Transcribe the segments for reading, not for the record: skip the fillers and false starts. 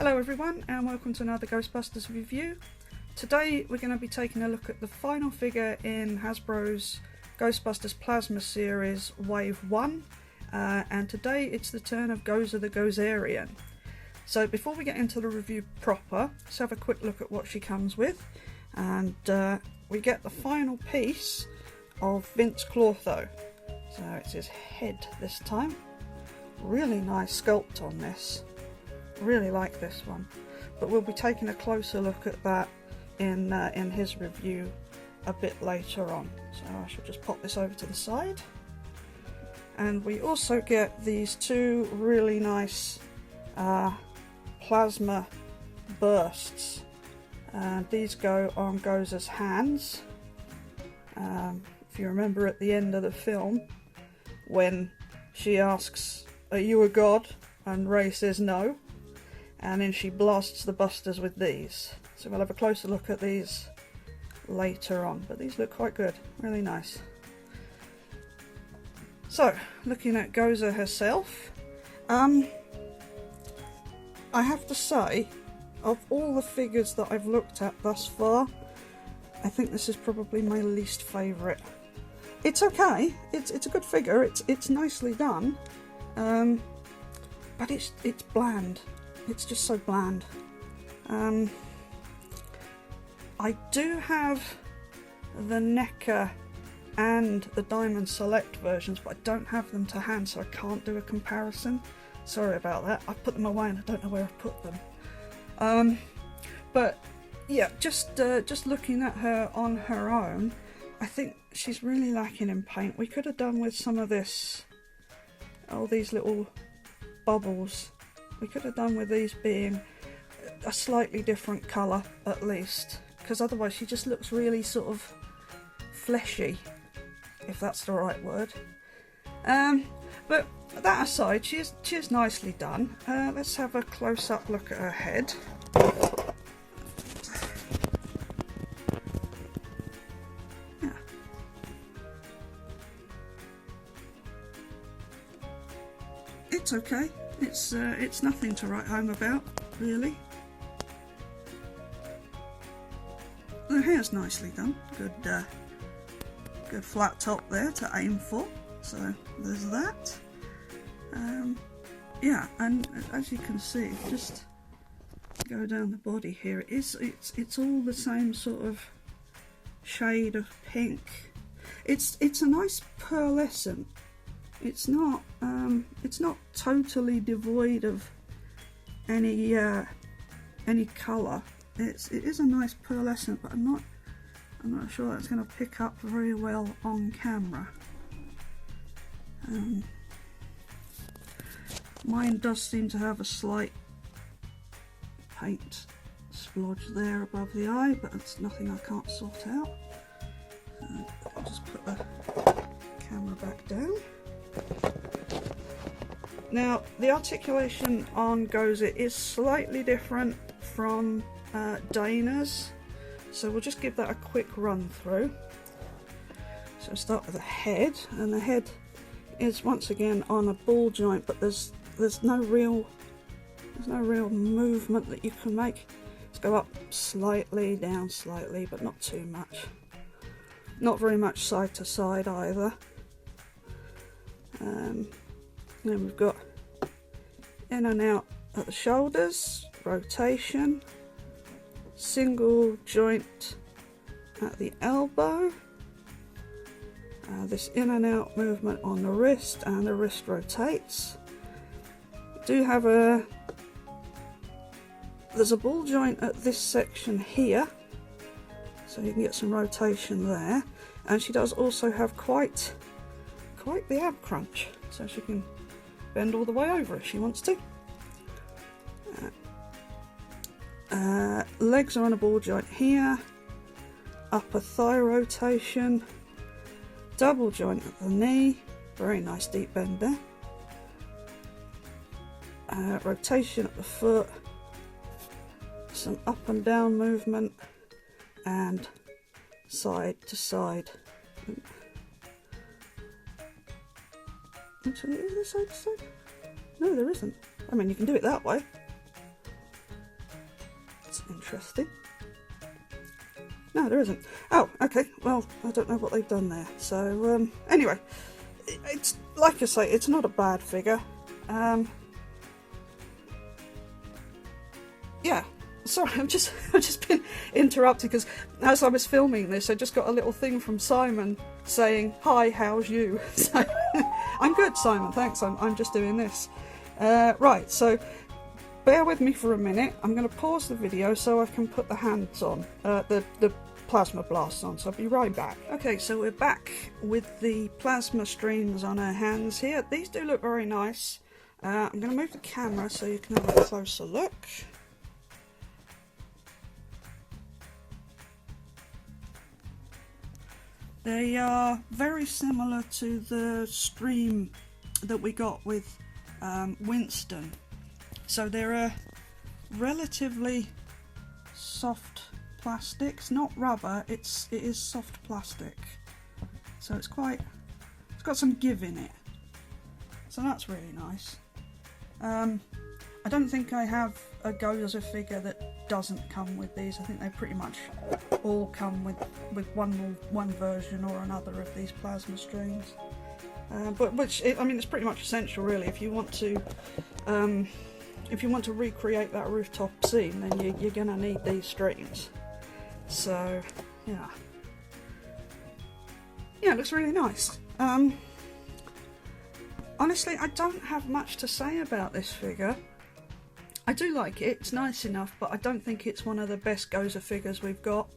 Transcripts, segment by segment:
Hello everyone and welcome to another Ghostbusters review. Today we're going to be taking a look at the final figure in Hasbro's Ghostbusters Plasma Series Wave 1 and today it's the turn of Gozer the Gozerian. So before we get into the review proper, let's have a quick look at what she comes with, and we get the final piece of Vince Clortho. So it's his head this time. Really nice sculpt on this. Really like this one, but we'll be taking a closer look at that in his review a bit later on. So I shall just pop this over to the side, and we also get these two really nice plasma bursts, and these go on Gozer's hands. If you remember at the end of the film when she asks, "Are you a god?" and Ray says no, and then she blasts the busters with these. So we'll have a closer look at these later on, but these look quite good, really nice. So looking at Gozer herself, I have to say, of all the figures that I've looked at thus far, I think this is probably my least favourite. It's okay, it's a good figure, it's nicely done, but it's bland. It's just so bland. I do have the NECA and the Diamond Select versions, but I don't have them to hand, so I can't do a comparison. Sorry about that. I've put them away and I don't know where I've put them. But yeah, just looking at her on her own, I think she's really lacking in paint. We could have done with some of this, all these little bubbles. We could have done with these being a slightly different colour at least, because otherwise she just looks really sort of fleshy, if that's the right word. But that aside, she is nicely done. Let's have a close-up look at her head. Yeah. It's okay. It's nothing to write home about, really. The hair's nicely done. Good flat top there to aim for. So there's that. Yeah, and as you can see, just go down the body here. It's all the same sort of shade of pink. It's a nice pearlescent. It's not totally devoid of any colour. It is a nice pearlescent, but I'm not sure that's going to pick up very well on camera. Mine does seem to have a slight paint splodge there above the eye, but it's nothing I can't sort out. I'll just put the camera back down. Now, the articulation on Gozer is slightly different from Dana's, so we'll just give that a quick run through. So we'll start with the head, and the head is once again on a ball joint, but there's no real movement that you can make. Let's go up slightly, down slightly, but not too much. Not very much side to side either. Then we've got in and out at the shoulders, rotation, single joint at the elbow, this in and out movement on the wrist, and the wrist rotates. Do have there's a ball joint at this section here, so you can get some rotation there, and she does also have quite the ab crunch, so she can bend all the way over if she wants to. Legs are on a ball joint here, upper thigh rotation, double joint at the knee, very nice deep bend there, rotation at the foot, some up and down movement, and side to side. Actually, is there side to side? No, there isn't. I mean, you can do it that way. interesting. No, there isn't. Oh, okay. Well, I don't know what they've done there. So, anyway, it's like I say, it's not a bad figure. Yeah. Sorry, I've just been interrupted because as I was filming this, I just got a little thing from Simon saying, "Hi, how's you?" So, I'm good, Simon. Thanks. I'm just doing this. Right. So, bear with me for a minute. I'm going to pause the video so I can put the hands on, the plasma blasts on. So I'll be right back. Okay, so we're back with the plasma streams on our hands here. These do look very nice. I'm going to move the camera so you can have a closer look. They are very similar to the stream that we got with Winston. So they're a relatively soft plastics, not rubber. It is soft plastic. So it's got some give in it. So that's really nice. I don't think I have a Gozer figure that doesn't come with these. I think they pretty much all come with one version or another of these plasma streams. But I mean, it's pretty much essential, really, if you want to recreate that rooftop scene. Then you're gonna need these streams. So yeah, it looks really nice. Honestly, I don't have much to say about this figure. I do like it, it's nice enough, but I don't think it's one of the best Gozer figures we've got.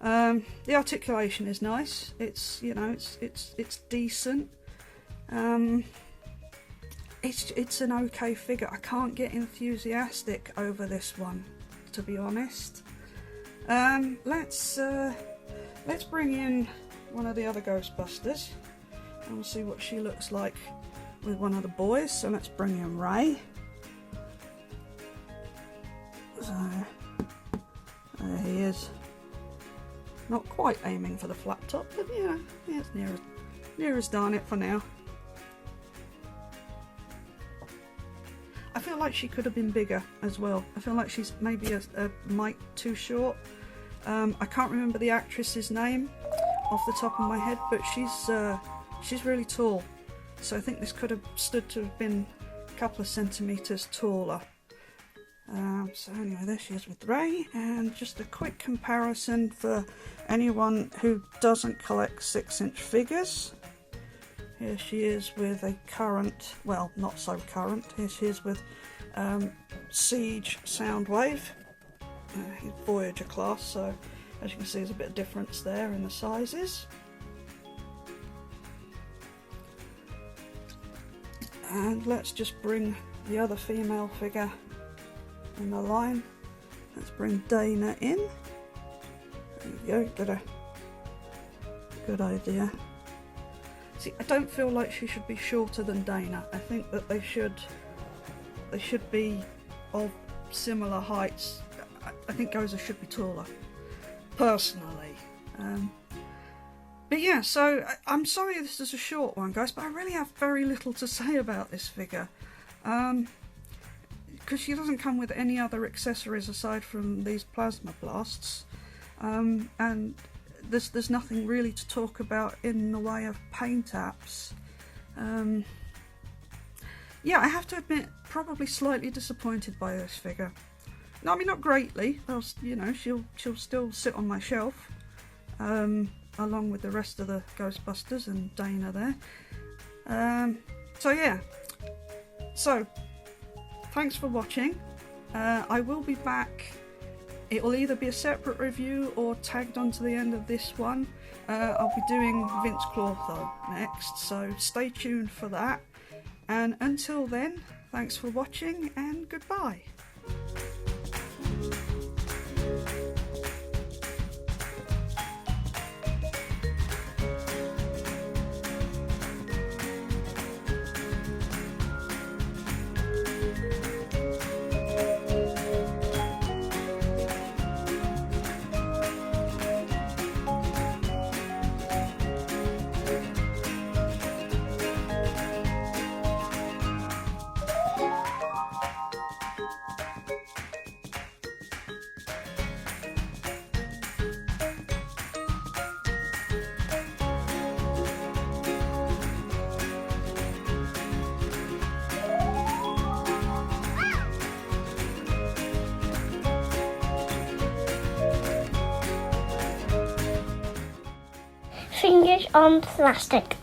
The articulation is nice. It's it's decent. It's an okay figure. I can't get enthusiastic over this one, to be honest. Let's bring in one of the other Ghostbusters and we'll see what she looks like with one of the boys. So let's bring in Ray. So there he is. Not quite aiming for the flat top, but yeah, it's near as darn it for now. I feel like she could have been bigger as well. I feel like she's maybe a mite too short. I can't remember the actress's name off the top of my head, but she's really tall. So I think this could have stood to have been a couple of centimetres taller. So anyway, there she is with Ray, and just a quick comparison for anyone who doesn't collect 6-inch figures. Here she is with a current, well, not so current. Here she is with Siege Soundwave, Voyager class. So as you can see, there's a bit of difference there in the sizes. And let's just bring the other female figure in the line. Let's bring Dana in. There you go, good idea. See, I don't feel like she should be shorter than Dana. I think that they should be of similar heights. I think Gozer should be taller, personally. But yeah, so I'm sorry this is a short one, guys, but I really have very little to say about this figure. Because she doesn't come with any other accessories aside from these plasma blasts, and there's nothing really to talk about in the way of paint apps. Yeah, I have to admit, probably slightly disappointed by this figure. No, I mean, not greatly. She'll still sit on my shelf, along with the rest of the Ghostbusters and Dana there. So yeah, so thanks for watching. I will be back. It will either be a separate review or tagged onto the end of this one. I'll be doing Vince Clortho next, so stay tuned for that. And until then, thanks for watching and goodbye. on plastic.